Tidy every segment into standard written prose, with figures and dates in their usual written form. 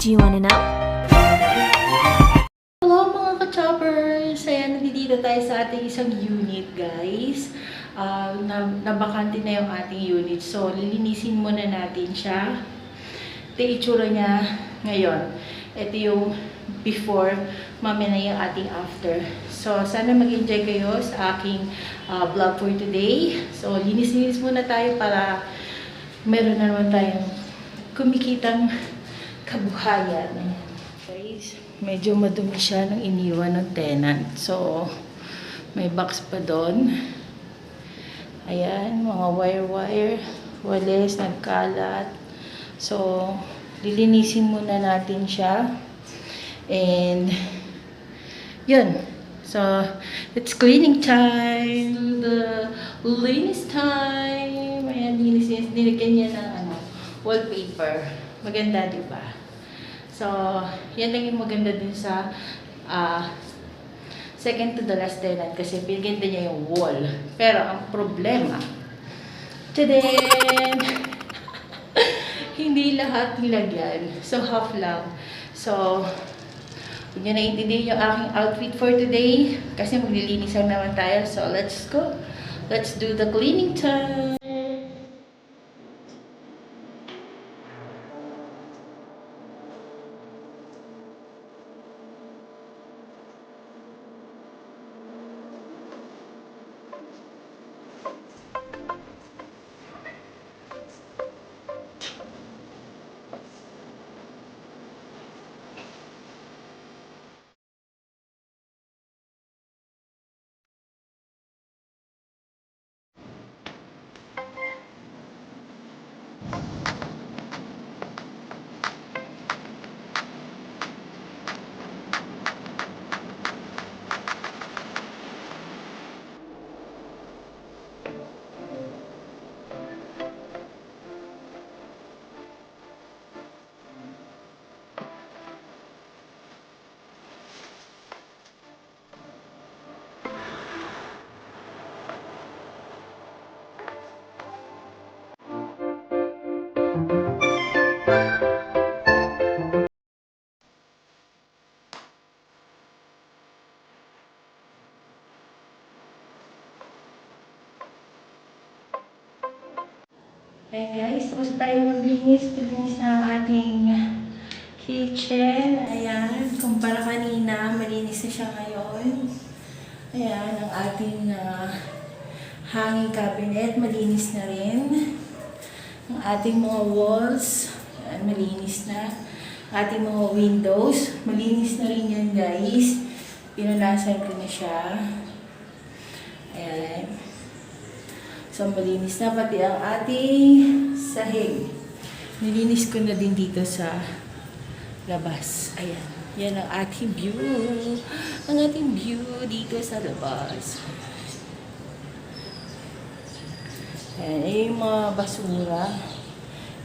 Do you wanna know? Hello mga ka-choppers! Ayan, nandito tayo sa ating isang unit, guys. Nabakante na yung ating unit. So, lilinisin muna natin siya. Ito yung itsura niya ngayon. Ito yung before, mamaya na yung ating after. So, sana mag-enjoy kayo sa aking vlog for today. So, linis-linis muna tayo para meron na naman tayong kumikitang kabuhayan. Guys, medyo madumi siya nang iniwan ng tenant. So, may box pa doon. Ayan, mga wire-wire, walis, nagkalat. So, lilinisin muna natin siya. And, yun. So, it's cleaning time. The linis time. Ayan, linis. Nilagyan niya ng wallpaper. Maganda, di ba? So, yan lang yung maganda din sa second to the last tenant kasi pinaganda niya yung wall. Pero ang problema, tadaan! Hindi lahat nilagyan. So, half lang. So, kung nyo naiintindihan yung aking outfit for today, kasi maglilinis lang naman tayo. So, let's go. Let's do the cleaning time. Ayan guys, tapos tayo maglinis ng ating kitchen. Ayan, kumpara kanina, malinis na siya ngayon. Ayan, ang ating hanging cabinet, malinis na rin. Ang ating mga walls, ayan, malinis na. Ang ating mga windows, malinis na rin yan guys. Pinunasan ko na siya. Ayan. So, malinis na pati ang ating sahig. Nilinis ko na din dito sa labas. Ayan. Yan ang ating view. Ang ating view dito sa labas. Ayan. Yung mga basura.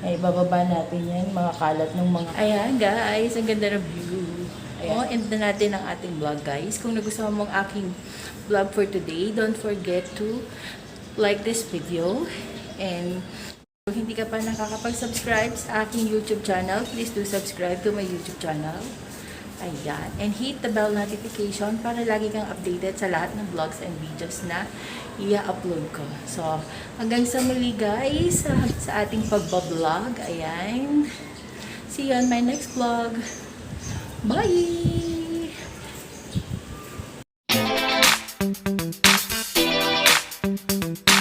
Ay, bababa natin yan. Mga kalat ng mga... Ayan, guys. Ang ganda ng view. Ayan. Oh, end na natin ang ating vlog, guys. Kung nagustuhan mo ang aking vlog for today, don't forget to like this video, and kung hindi ka pa nakakapag-subscribe sa aking YouTube channel, please do subscribe to my YouTube channel. Ayan. And hit the bell notification para lagi kang updated sa lahat ng vlogs and videos na i-upload ko. So, hanggang sa muli guys, sa ating pagbablog. Ayan. See you on my next vlog. Bye!